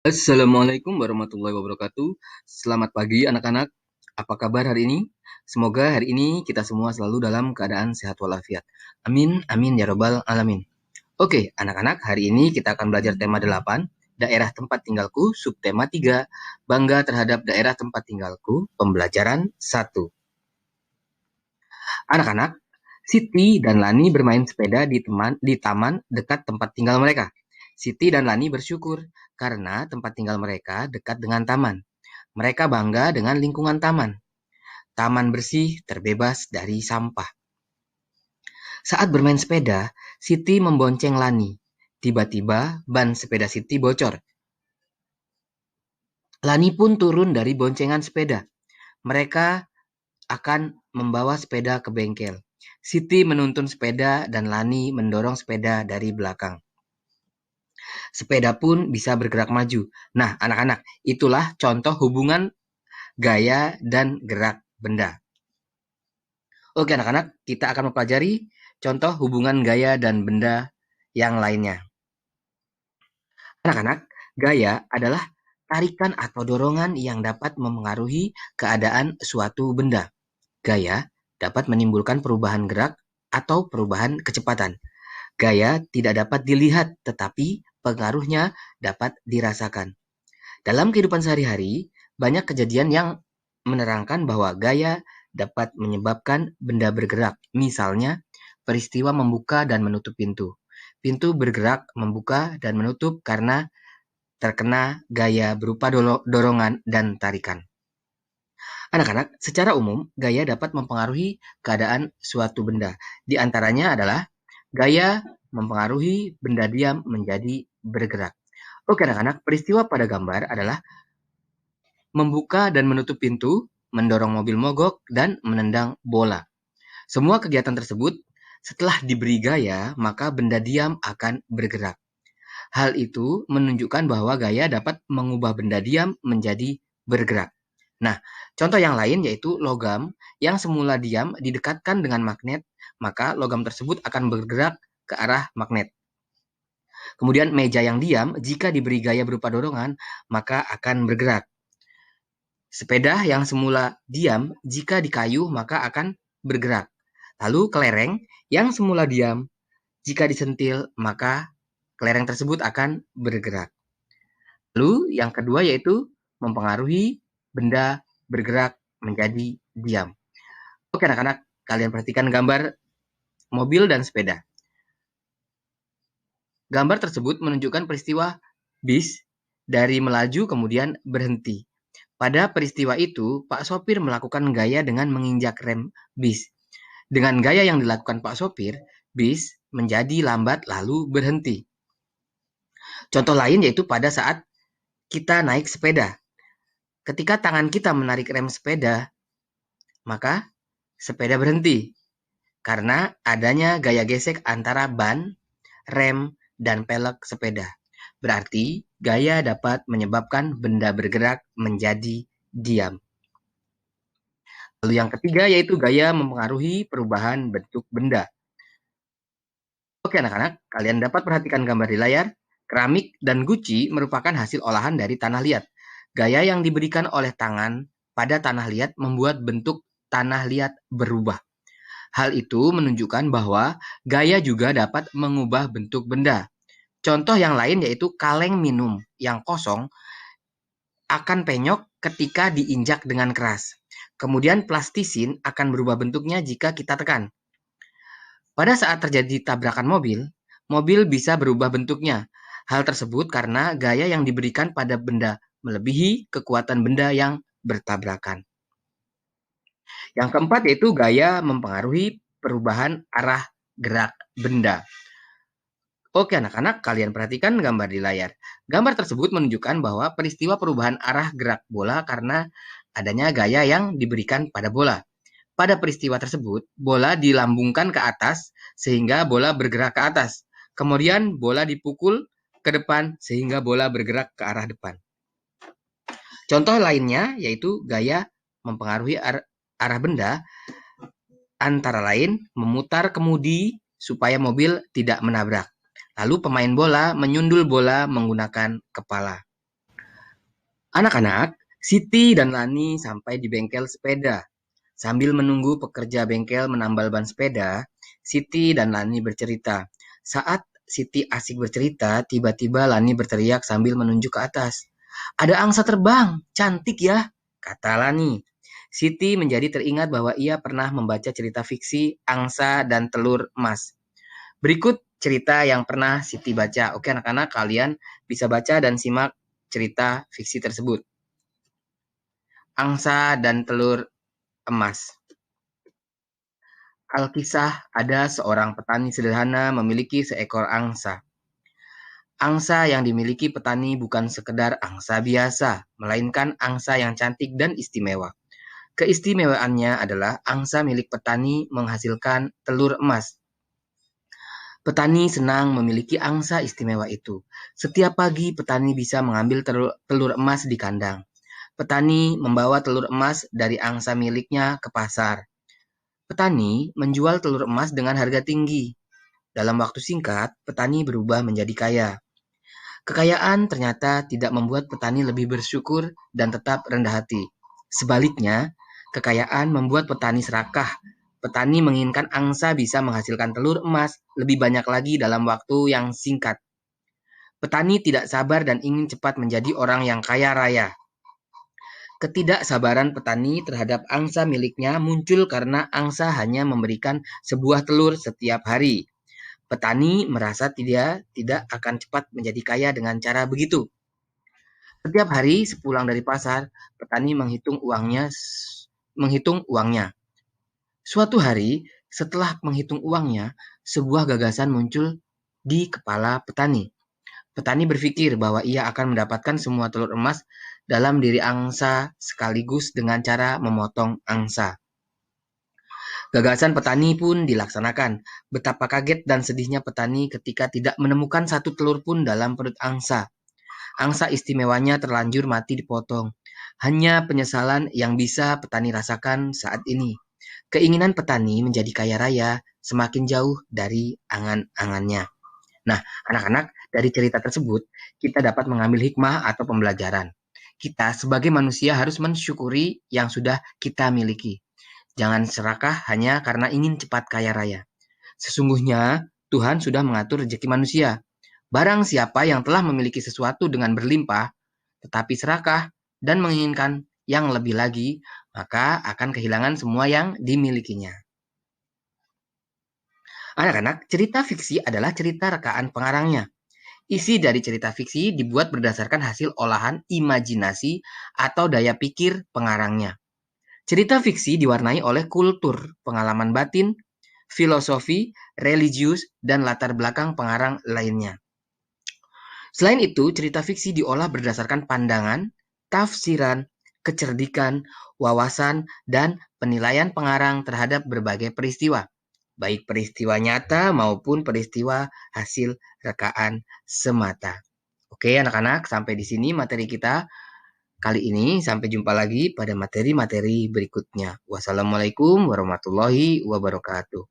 Assalamualaikum warahmatullahi wabarakatuh. Selamat pagi anak-anak. Apa kabar hari ini? Semoga hari ini kita semua selalu dalam keadaan sehat walafiat. Amin, amin ya robbal alamin. Oke, anak-anak, hari ini kita akan belajar tema 8, daerah tempat tinggalku, subtema 3, bangga terhadap daerah tempat tinggalku, pembelajaran 1. Anak-anak, Siti dan Lani bermain sepeda di taman dekat tempat tinggal mereka. Siti dan Lani bersyukur karena tempat tinggal mereka dekat dengan taman. Mereka bangga dengan lingkungan taman. Taman bersih, terbebas dari sampah. Saat bermain sepeda, Siti membonceng Lani. Tiba-tiba ban sepeda Siti bocor. Lani pun turun dari boncengan sepeda. Mereka akan membawa sepeda ke bengkel. Siti menuntun sepeda dan Lani mendorong sepeda dari belakang. Sepeda pun bisa bergerak maju. Nah, anak-anak, itulah contoh hubungan gaya dan gerak benda. Oke, anak-anak, kita akan mempelajari contoh hubungan gaya dan benda yang lainnya. Anak-anak, gaya adalah tarikan atau dorongan yang dapat memengaruhi keadaan suatu benda. Gaya dapat menimbulkan perubahan gerak atau perubahan kecepatan. Gaya tidak dapat dilihat, tetapi pengaruhnya dapat dirasakan. Dalam kehidupan sehari-hari, banyak kejadian yang menerangkan bahwa gaya dapat menyebabkan benda bergerak. Misalnya, peristiwa membuka dan menutup pintu. Pintu bergerak, membuka, dan menutup karena terkena gaya berupa dorongan dan tarikan. Anak-anak, secara umum, gaya dapat mempengaruhi keadaan suatu benda. Di antaranya adalah gaya mempengaruhi benda diam menjadi bergerak. Oke anak-anak, peristiwa pada gambar adalah membuka dan menutup pintu, mendorong mobil mogok, dan menendang bola. Semua kegiatan tersebut setelah diberi gaya, maka benda diam akan bergerak. Hal itu menunjukkan bahwa gaya dapat mengubah benda diam menjadi bergerak. Nah, contoh yang lain yaitu logam yang semula diam didekatkan dengan magnet, maka logam tersebut akan bergerak ke arah magnet. Kemudian meja yang diam, jika diberi gaya berupa dorongan, maka akan bergerak. Sepeda yang semula diam, jika dikayuh maka akan bergerak. Lalu kelereng yang semula diam, jika disentil maka kelereng tersebut akan bergerak. Lalu yang kedua yaitu mempengaruhi benda bergerak menjadi diam. Oke anak-anak, kalian perhatikan gambar mobil dan sepeda. Gambar tersebut menunjukkan peristiwa bis dari melaju kemudian berhenti. Pada peristiwa itu, Pak sopir melakukan gaya dengan menginjak rem bis. Dengan gaya yang dilakukan Pak sopir, bis menjadi lambat lalu berhenti. Contoh lain yaitu pada saat kita naik sepeda. Ketika tangan kita menarik rem sepeda, maka sepeda berhenti karena adanya gaya gesek antara ban, rem, dan pelek sepeda. Berarti gaya dapat menyebabkan benda bergerak menjadi diam. Lalu yang ketiga yaitu gaya mempengaruhi perubahan bentuk benda. Oke anak-anak, kalian dapat perhatikan gambar di layar. Keramik dan guci merupakan hasil olahan dari tanah liat. Gaya yang diberikan oleh tangan pada tanah liat membuat bentuk tanah liat berubah. Hal itu menunjukkan bahwa gaya juga dapat mengubah bentuk benda. Contoh yang lain yaitu kaleng minum yang kosong akan penyok ketika diinjak dengan keras. Kemudian plastisin akan berubah bentuknya jika kita tekan. Pada saat terjadi tabrakan mobil, mobil bisa berubah bentuknya. Hal tersebut karena gaya yang diberikan pada benda melebihi kekuatan benda yang bertabrakan. Yang keempat yaitu gaya mempengaruhi perubahan arah gerak benda. Oke anak-anak, kalian perhatikan gambar di layar. Gambar tersebut menunjukkan bahwa peristiwa perubahan arah gerak bola karena adanya gaya yang diberikan pada bola. Pada peristiwa tersebut, bola dilambungkan ke atas sehingga bola bergerak ke atas. Kemudian bola dipukul ke depan sehingga bola bergerak ke arah depan. Contoh lainnya yaitu gaya mempengaruhi arah benda antara lain memutar kemudi supaya mobil tidak menabrak. Lalu pemain bola menyundul bola menggunakan kepala. Anak-anak, Siti dan Lani sampai di bengkel sepeda. Sambil menunggu pekerja bengkel menambal ban sepeda, Siti dan Lani bercerita. Saat Siti asik bercerita, tiba-tiba Lani berteriak sambil menunjuk ke atas. Ada angsa terbang, cantik ya, kata Lani. Siti menjadi teringat bahwa ia pernah membaca cerita fiksi Angsa dan Telur Emas. Berikut cerita yang pernah Siti baca. Oke anak-anak, kalian bisa baca dan simak cerita fiksi tersebut. Angsa dan Telur Emas. Alkisah, ada seorang petani sederhana memiliki seekor angsa. Angsa yang dimiliki petani bukan sekedar angsa biasa, melainkan angsa yang cantik dan istimewa. Keistimewaannya adalah angsa milik petani menghasilkan telur emas. Petani senang memiliki angsa istimewa itu. Setiap pagi petani bisa mengambil telur emas di kandang. Petani membawa telur emas dari angsa miliknya ke pasar. Petani menjual telur emas dengan harga tinggi. Dalam waktu singkat, petani berubah menjadi kaya. Kekayaan ternyata tidak membuat petani lebih bersyukur dan tetap rendah hati. Sebaliknya, kekayaan membuat petani serakah. Petani menginginkan angsa bisa menghasilkan telur emas lebih banyak lagi dalam waktu yang singkat. Petani tidak sabar dan ingin cepat menjadi orang yang kaya raya. Ketidaksabaran petani terhadap angsa miliknya muncul karena angsa hanya memberikan sebuah telur setiap hari. Petani merasa tidak akan cepat menjadi kaya dengan cara begitu. Setiap hari sepulang dari pasar, petani menghitung uangnya. Suatu hari, setelah menghitung uangnya, sebuah gagasan muncul di kepala petani. Petani berpikir bahwa ia akan mendapatkan semua telur emas dalam diri angsa sekaligus dengan cara memotong angsa. Gagasan petani pun dilaksanakan. Betapa kaget dan sedihnya petani ketika tidak menemukan satu telur pun dalam perut angsa. Angsa istimewanya terlanjur mati dipotong. Hanya penyesalan yang bisa petani rasakan saat ini. Keinginan petani menjadi kaya raya semakin jauh dari angan-angannya. Nah, anak-anak, dari cerita tersebut, kita dapat mengambil hikmah atau pembelajaran. Kita sebagai manusia harus mensyukuri yang sudah kita miliki. Jangan serakah hanya karena ingin cepat kaya raya. Sesungguhnya, Tuhan sudah mengatur rezeki manusia. Barang siapa yang telah memiliki sesuatu dengan berlimpah, tetapi serakah dan menginginkan yang lebih lagi, maka akan kehilangan semua yang dimilikinya. Anak-anak, cerita fiksi adalah cerita rekaan pengarangnya. Isi dari cerita fiksi dibuat berdasarkan hasil olahan imajinasi atau daya pikir pengarangnya. Cerita fiksi diwarnai oleh kultur, pengalaman batin, filosofi, religius, dan latar belakang pengarang lainnya. Selain itu, cerita fiksi diolah berdasarkan pandangan, tafsiran, kecerdikan, wawasan, dan penilaian pengarang terhadap berbagai peristiwa, baik peristiwa nyata maupun peristiwa hasil rekaan semata. Oke, anak-anak, sampai di sini materi kita kali ini. Sampai jumpa lagi pada materi-materi berikutnya. Wassalamualaikum warahmatullahi wabarakatuh.